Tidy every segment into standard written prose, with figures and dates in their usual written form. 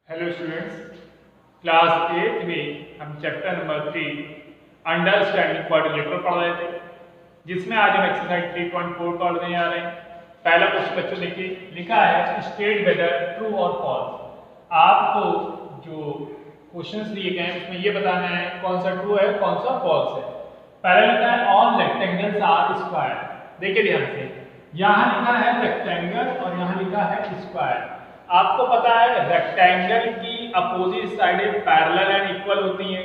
Hello students, class 8 में हम chapter number 3 understanding quadrilateral पढ़ रहे थे, जिसमें आज हम एक्सरसाइज 3.4 पढ़ने जा रहे हैं। पहला क्वेश्चन बच्चों देखिए, लिखा है स्टेट वेदर ट्रू और फॉल्स। आपको जो क्वेश्चंस दिए गए हैं उसमें ये बताना है कौन सा ट्रू है कौन सा फॉल्स है। पहला लिखा है ऑल रेक्टेंगल्स आर स्क्वायर। देखिए ध्यान से, यहाँ लिखा है रेक्टेंगल और यहाँ लिखा है स्क्वायर। आपको पता है रेक्टेंगल की अपोजिट साइडें पैरेलल एंड इक्वल होती हैं,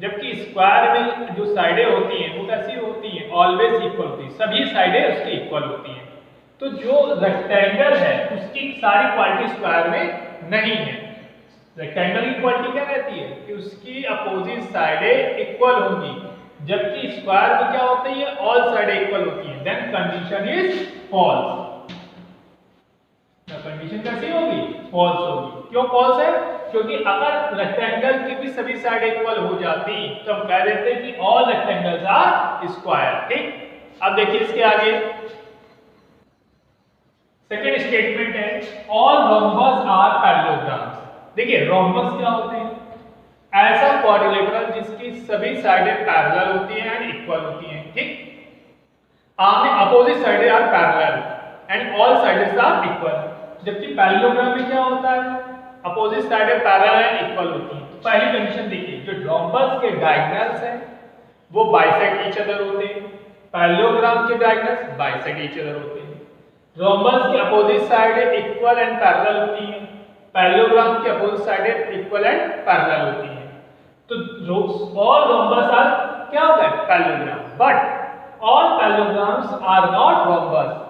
जबकि स्क्वायर में जो साइडें होती हैं वो कैसी होती हैं, ऑलवेज इक्वल होती हैं, सभी साइडें उसकी इक्वल होती हैं। तो जो रेक्टेंगल है उसकी सारी क्वालिटी स्क्वायर में नहीं है। रेक्टेंगल की क्वालिटी क्या रहती है कि उसकी अपोजिट साइडें इक्वल होंगी, जबकि स्क्वायर में क्या होती है, ऑल साइडें इक्वल होती हैं। Then condition is false. Condition कैसी होगी, फॉल्स होगी। क्यों फॉल्स है? क्योंकि अगर रेक्टेंगल की भी सभी साइड इक्वल हो जाती तो हम कह देते हैं कि ऑल रेक्टेंगल्स आर स्क्वायर। ठीक, अब देखिए इसके आगे सेकंड स्टेटमेंट है ऑल रोम्बस आर पैरेललोग्राम्स। देखिए रोम्बस क्या होते हैं, ऐसा क्वाड्रिलेटरल जिसकी सभी साइडें पैरेलल होती हैं एंड इक्वल होती हैं। ठीक, अपोजिट साइडें are parallel and all sides are equal. जबकि पैरेललोग्राम में क्या होता है, अपोजिट साइडें पैरेलल एंड इक्वल होती हैं। तो पहली कंडीशन देखिए, जो रोम्बस के डायगोनल्स हैं वो बाइसेक्ट ईच अदर होते हैं, पैरेललोग्राम के डायगोनल्स बाइसेक्ट ईच अदर होते हैं। रोम्बस की अपोजिट साइडें इक्वल एंड पैरेलल होती हैं, पैरेललोग्राम की अपोजिट साइडें इक्वल एंड पैरेलल होती हैं। तो ऑल रोम्बस आर क्या होगा, parallelogram, but all parallelograms are not rhombus.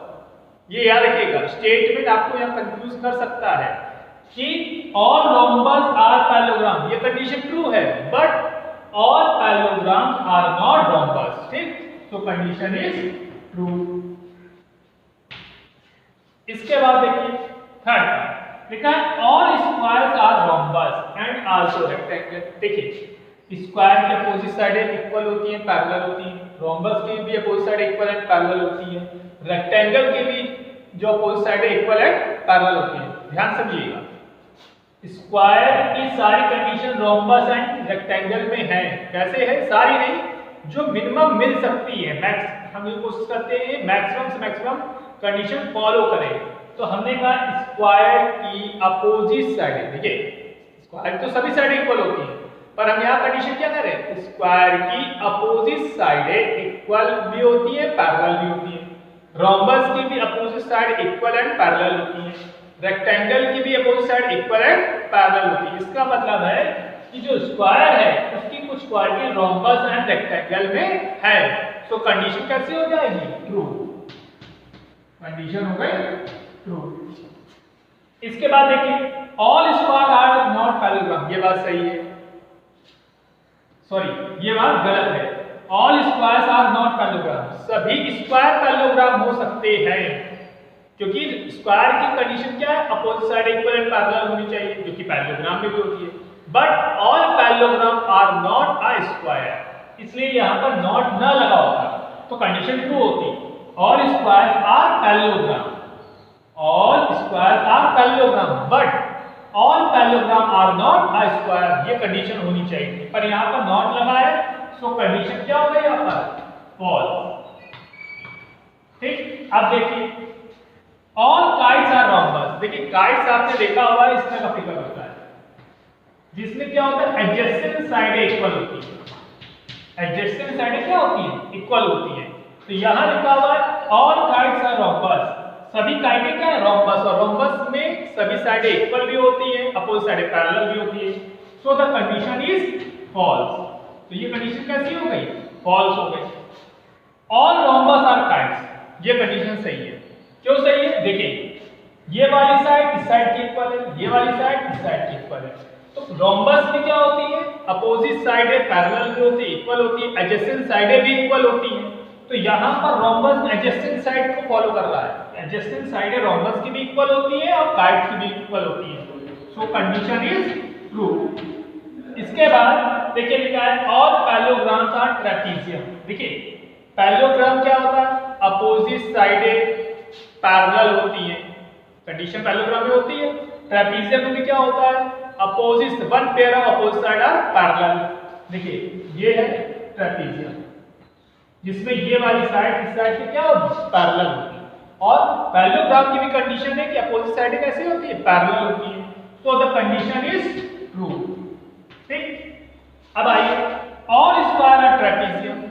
ये याद रखिएगा, स्टेटमेंट आपको यहां कंफ्यूज कर सकता है कि ऑल रोम्बस आर पैरेललोग्राम, ये कंडीशन ट्रू है, but all parallelograms are not rhombus. ठीक, तो कंडीशन इज ट्रू। इसके बाद देखिए थर्ड लिखा है all squares are rhombus and also rectangle. देखिए स्क्वायर की अपोजिट साइडें इक्वल होती हैं, पैरेलल होती हैं, रोम्बस की भी opposite side equal and parallel होती है, रेक्टेंगल की भी जो opposite side equal and parallel होती है। ध्यान समझिएगा, स्क्वायर की सारी कंडीशन रोम्बस एंड रेक्टेंगल में है। कैसे है, सारी नहीं, जो मिनिमम मिल सकती है, मैक्स हम ये कोशिश करते हैं मैक्सिमम से मैक्सिमम कंडीशन फॉलो करें। तो हमने कहा स्क्वायर की अपोजिट साइड, देखिए स्क्वायर तो सभी साइड इक्वल होती है, पर हम यहाँ कंडीशन क्या करें, स्क्वायर की अपोजिट साइडें इक्वल भी होती है, पैरेलल भी होती है। रोम्बस की भी opposite side equal and parallel होती है, रेक्टेंगल की भी opposite side equal and parallel होती है। इसका मतलब है कि जो स्क्वायर है उसकी कुछ क्वालिटी रोम्बस एंड रेक्टेंगल में है। सो कंडीशन कैसी हो जाएगी, ट्रू। कंडीशन हो गई ट्रू। इसके बाद देखिए all square are not parallelogram, ये बात सही है, सॉरी ये बात गलत है। All squares are not parallelogram, सभी स्क्वायर पैरेललोग्राम हो सकते हैं, क्योंकि स्क्वायर की कंडीशन क्या है, opposite side equal and parallel होनी चाहिए, जो कि पैरेललोग्राम में भी होती है। But all parallelogram are not a square, इसलिए यहां पर नॉट न लगा होता तो कंडीशन ट्रू होती। All squares are parallelogram, all squares are parallelogram, but all parallelogram are not a square, ये कंडीशन होनी चाहिए, पर यहां पर नॉट लगा है, तो कंडीशन क्या हो गई यहां पर, फॉल्स। ठीक, अब देखिए ऑल काइट्स आर रोम्बस। देखिए काइट्स आपने देखा होगा, इसमें का फिगर होता है जिसमें क्या होता है, एडजेसेंट साइडें इक्वल होती है। एडजेसेंट साइडें क्या होती हैं, इक्वल होती हैं। तो यहां लिखा हुआ है ऑल काइट्स आर रोम्बस, सभी काइटें क्या है, रोम्बस, और रोम्बस में सभी साइडें इक्वल भी होती है, अपोजिट साइडें पैरेलल भी होती है। So the condition is false. तो ये कंडीशन कैसी हो गई, फॉल्स हो गई। ऑल रोम्बस आर काइट्स, ये कंडीशन सही है। क्यों सही है, देखिए ये वाली साइड इस साइड की इक्वल है, ये वाली साइड इस साइड की इक्वल है। तो रोम्बस में क्या होती है, अपोजिट साइडें पैरेलल भी होती है, इक्वल होती है, एडजेसेंट साइडें भी इक्वल होती हैं। तो यहां पर रोम्बस एडजेसेंट साइड को फॉलो कर रहा है, एडजेसेंट साइडें रोम्बस की भी इक्वल होती है और काइट की भी इक्वल होती है। सो कंडीशन इज ट्रू। इसके बाद देखिए लिखा है ऑल पैरेललोग्राम्स आर ट्रेपेजियम। देखिए पैरेललोग्राम क्या होता है, अपोजिट साइडें पैरेलल होती हैं, कंडीशन पैरेललोग्राम में होती है। ट्रेपीजियम में भी क्या होता है, opposite one pair of opposite side are parallel. देखिए ये है ट्रेपीजियम जिसमें ये वाली साइड इस साइड की क्या होगी, पैरेलल होगी। और पैरेललोग्राम की भी कंडीशन है कि अपोजिट साइड कैसी होती है, पैरेलल होती है। तो द कंडीशन इज ट्रू। ठीक, अब आइए ऑल स्क्वायर आर ट्रेपीजियम,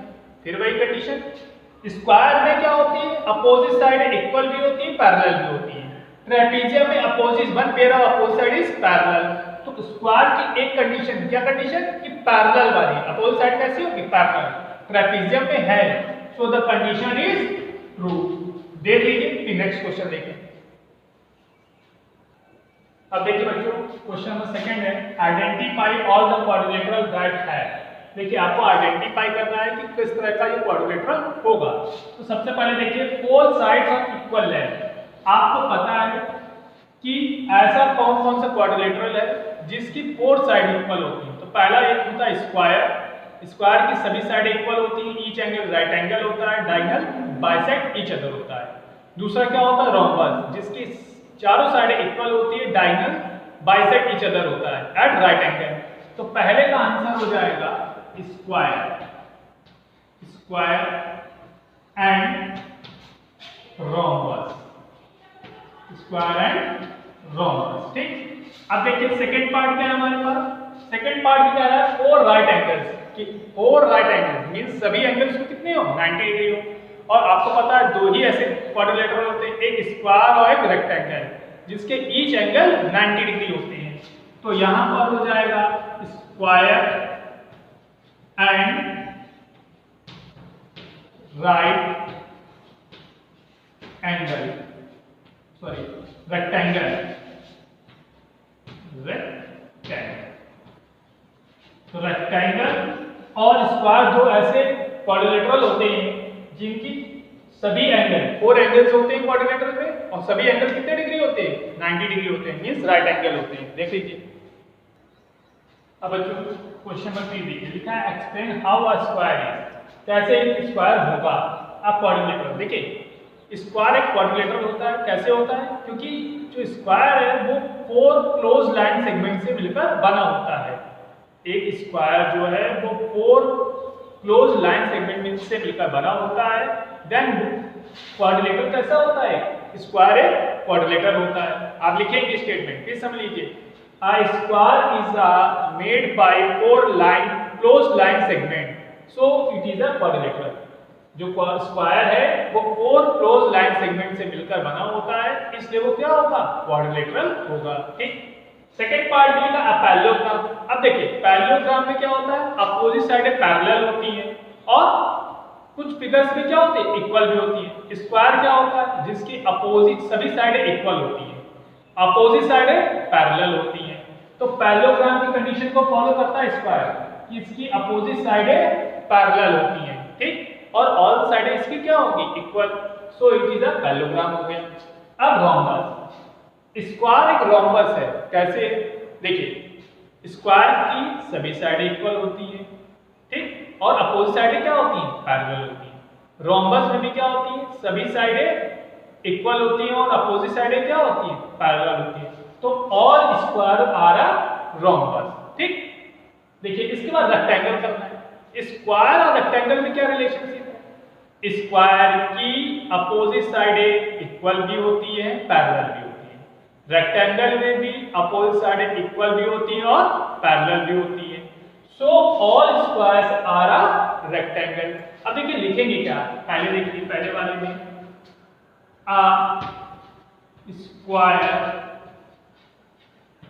फिर वही कंडीशन। स्क्वायर में क्या होती है, अपोजिट साइड इक्वल भी होती है, पैरेलल भी होती है। ट्रेपीजियम में opposite one pair of opposite side is parallel. तो स्क्वायर की एक कंडीशन, क्या कंडीशन, कि पैरेलल वाली, अपोजिट साइड कैसी होगी, पैरेलल। ट्रेपीजियम में है, so the condition is true. देख लीजिए, फिर नेक्स्ट क्वेश्चन देखें। अब देखिए बच्चों, क्वेश्चन नंबर सेकंड है, identify all the quadrilateral that है। देखिए आपको आइडेंटिफाई करना है कि किस तरह का ये क्वाड्रिलेटरल होगा। तो सबसे पहले देखिए, four sides of equal length. आपको पता है कि ऐसा कौन कौन सा क्वाड्रिलेटरल है जिसकी फोर साइड इक्वल होती है। तो पहला एक होता है स्क्वायर, स्क्वायर की सभी साइड इक्वल होती है, ईच एंगल राइट एंगल होता है, डायगोनल बाइसेक्ट ईच अदर होता है। दूसरा क्या होता है, रोम्बस, जिसकी चारों साइडें इक्वल होती है, डायगोनल बाइसेक्ट ईच अदर होता है एट राइट एंगल। तो पहले का आंसर हो जाएगा square, square and rhombus, square and rhombus. ठीक, अब देखिए सेकंड पार्ट क्या है हमारे पास। सेकंड पार्ट क्या है, फोर राइट एंगल्स कि फोर राइट एंगल्स मींस सभी एंगल्स को कितने हो, 90 डिग्री हो। और आपको पता है दो ही ऐसे क्वाड्रिलेटरल होते हैं, एक स्क्वायर और एक रेक्टेंगल, जिसके ईच एंगल 90 डिग्री होते हैं। तो यहां पर हो जाएगा square and right angle, sorry rectangle, rectangle. तो रेक्टेंगल और स्क्वायर दो ऐसे क्वाड्रिलेटरल होते हैं जिनकी सभी एंगल, फोर एंगल्स होते हैं क्वाड्रिलेटरल में, और सभी एंगल कितने डिग्री होते हैं, 90 डिग्री होते हैं, मींस राइट एंगल होते हैं। देख लीजिए। अब बच्चों क्वेश्चन नंबर 3 देखिए, लिखा है explain how a square is, कैसे एक स्क्वायर होगा अ क्वाड्रिलेटरल। देखिए स्क्वायर एक क्वाड्रिलेटरल होता है, कैसे होता है, क्योंकि जो स्क्वायर है वो फोर क्लोज लाइन सेगमेंट से मिलकर बना होता है। एक स्क्वायर जो है वो फोर क्लोज लाइन सेगमेंट से मिलकर बना होता है। देन क्वाड्रिलेटरल कैसा होता है, स्क्वायर एक क्वाड्रिलेटरल होता है। आप लिखेंगे स्टेटमेंट, फिर समझ लीजिए, a square is made by four line closed line segment, so it is a quadrilateral। जो स्क्वायर है वो फोर क्लोज लाइन सेगमेंट से मिलकर बना होता है, इसलिए वो क्या होगा, क्वाड्रिलेटरल होगा। ठीक, सेकंड पार्ट में लिखा पैरेललोग्राम। अब देखिए पैरेललोग्राम में क्या होता है, अपोजिट साइडें पैरेलल होती हैं और कुछ फिगर्स में क्या होते हैं, इक्वल भी होती है। स्क्वायर क्या होता है, जिसकी अपोजिट सभी साइडें इक्वल होती हैं, अपोजिट साइडें पैरेलल होती हैं। तो पैरेललोग्राम की कंडीशन को फॉलो करता है स्क्वायर कि इसकी अपोजिट साइडें पैरेलल होती हैं, ठीक, और ऑल साइडें इसकी क्या होगी, equal, so it is a parallelogram हो गया। अब रोम्बस, स्क्वायर एक रोम्बस है, कैसे, देखिए स्क्वायर की सभी साइडें इक्वल होती हैं, ठीक, और अपोजिट साइडें क्या होती हैं, पैरेलल होती हैं। रोम्बस में भी क्या होती है, सभी साइडें इक्वल होती हैं और अपोजिट साइडें क्या होती हैं, पैरेलल होती हैं। तो all square are a rhombus. ठीक, देखिए इसके बाद रेक्टेंगल करना है। स्क्वायर और रेक्टेंगल में क्या रिलेशनशिप है, स्क्वायर की अपोजिट साइडें इक्वल भी होती है, पैरेलल भी होती है। रेक्टेंगल में भी अपोजिट साइडें इक्वल भी होती हैं और पैरेलल भी होती है। So all squares are a rectangle. अब देखिए लिखेंगे क्या, पहले देखिए पहले वाले में a square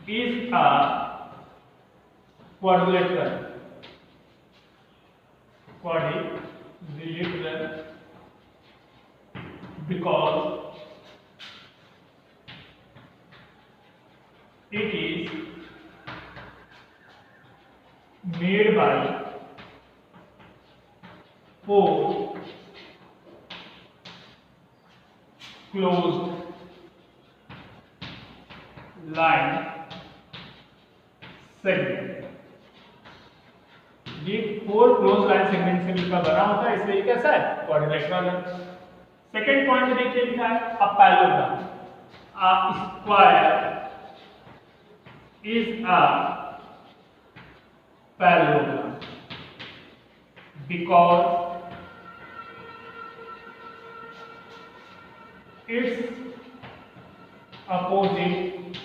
is a quadrilateral, because it is made by four closed line segment। ये फोर क्लोज लाइन सेगमेंट से मिलकर बना होता है, इसलिए कैसा है, क्वाड्रिलेटरल है। सेकंड पॉइंट में देखिए लिखा है a parallelogram, a square is a parallelogram because its opposite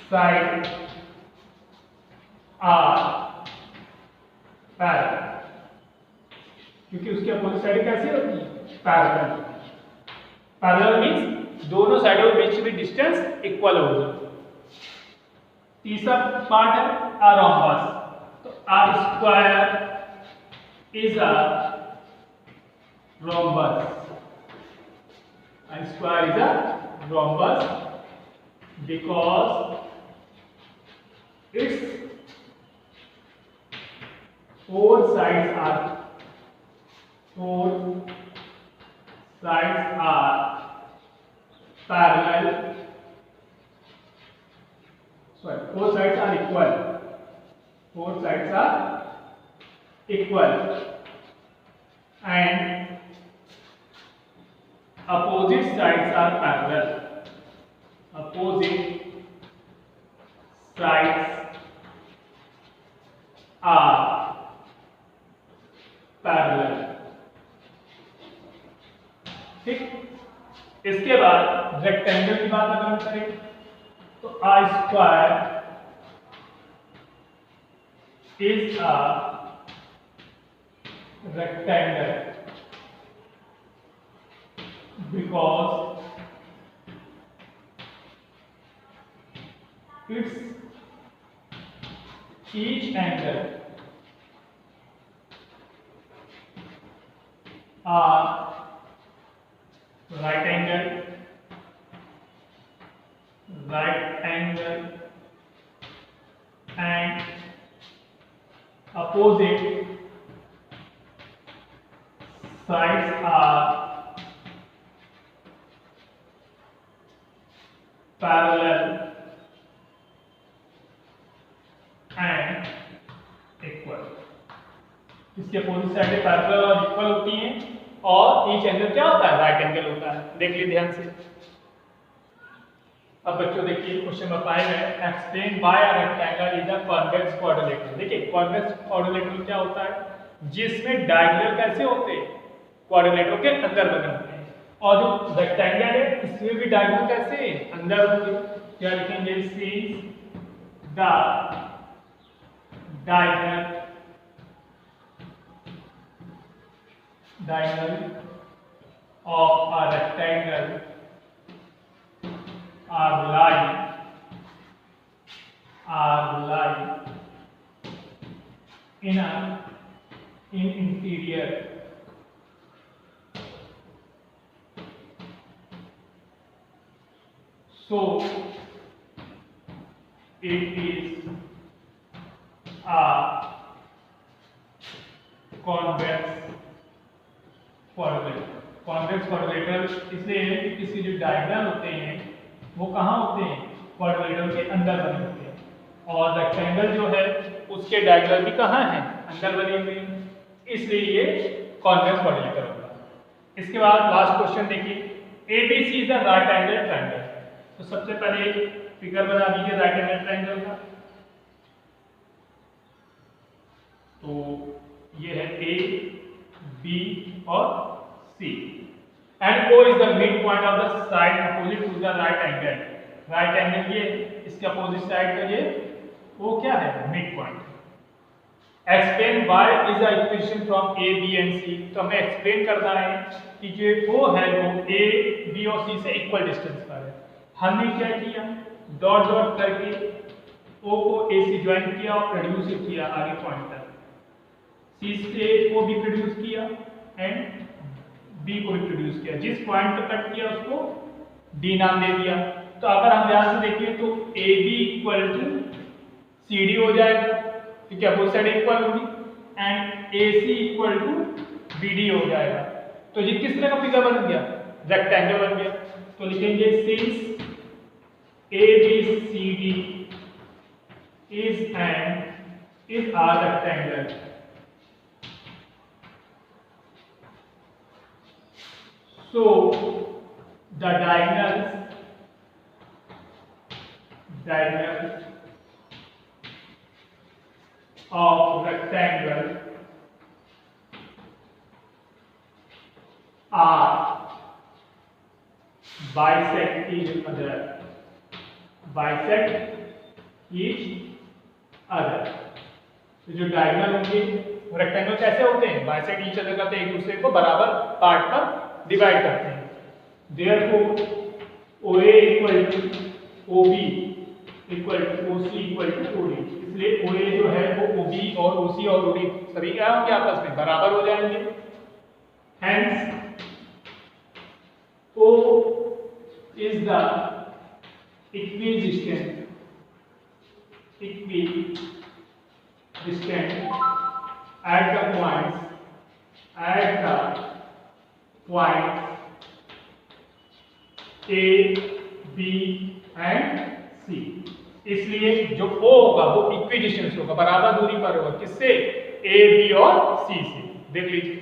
sides are parallel। क्योंकि उसकी अपोजिट साइड कैसी होती है? पैरेलल। पैरेलल मींस दोनों साइडों के बीच में डिस्टेंस इक्वल होगी। तीसरा पार्ट है अ रोम्बस। तो a square is a rhombus. A square is a rhombus because it's four sides are parallel, sorry, four sides are equal, four sides are equal and opposite sides are parallel, opposite sides are parallel. ठीक, इसके बाद rectangle की बात अगर हम करें तो a square is a rectangle because it's each angle right angle and opposite sides are parallel and equal। इसके अपोजिट साइडें पैरेलल और इक्वल होती हैं और ईच एंगल क्या होता है? राइट एंगल होता है। देख लीजिए ध्यान से। अब बच्चों देखिए क्वेश्चन नंबर 5 है explain why a rectangle is a convex quadrilateral. देखिए कॉन्वेक्स क्वाड्रिलेटरल क्या होता है? जिसमें डायगोनल कैसे होते हैं? क्वाड्रिलेटरल के अंदर बने होते हैं। और जो रेक्टेंगल है इसमें भी डायगोनल कैसे अंदर होंगे। क्या लिखेंगे? Since the diagonal of a rectangle are lying in interior so it is a convex quadrilateral. Convex quadrilateral इसलिए है कि इसके जो डायगोनल होते हैं वो कहाँ होते हैं? क्वाड्रिलेटरल के अंदर बने होते हैं और रेक्टेंगल जो है उसके डायगोनल भी कहाँ हैं? अंदर बने हुए हैं, इसलिए ये कॉन्वेक्स क्वाड्रिलेटरल होता है। इसके बाद लास्ट क्वेश्चन देखिए ABC is the right angle triangle. तो सबसे पहले फिगर बना दीजिए राइट एंगल ट्रायंगल का। तो ये है A B और C and O is the midpoint of the side opposite to the right angle। Right angle ये इसके अपोजिट साइड का ये O क्या है? Mid point. Explain why is the equation from A B and C। तो हमें explain करना है कि जो O है वो A B और C से इक्वल डिस्टेंस पर है। हमने क्या किया? डॉट डॉट करके O को A से ज्वाइन किया और प्रोड्यूस किया आगे पॉइंट तक। C से को भी प्रोड्यूस किया एंड B को भी प्रोड्यूस किया। जिस पॉइंट पर कट किया उसको D नाम दे दिया। तो अगर हम ध्यान से देखें तो AB इक्वल टू CD हो जाएगा क्योंकि अपोजिट साइड इक्वल होगी and AC equal to BD हो जाएगा। तो ये किस तरह का फिगर बन गया? रेक्टेंगल बन गया। तो लिखेंगे since ABCD is a rectangle so the diagonals diagonal of rectangle are bisect each other. Bisect each other. तो जो डायगोनल होंगे रेक्टेंगल कैसे होते हैं? बाइसेक्ट ईच अदर करते हैं, एक दूसरे को बराबर पार्ट पर डिवाइड करते हैं. Therefore OA equal to OB equal to OC equal to OD. इसलिए OA जो है वो OB और OC और OD सभी क्या होंगे? आपस में बराबर हो जाएंगे. Hence O is the equidistant at the points A, B and C. इसलिए जो O होगा वो इक्विडिस्टेंस होगा, बराबर दूरी पर होगा. किससे? A, B और C से. देख लीजिए.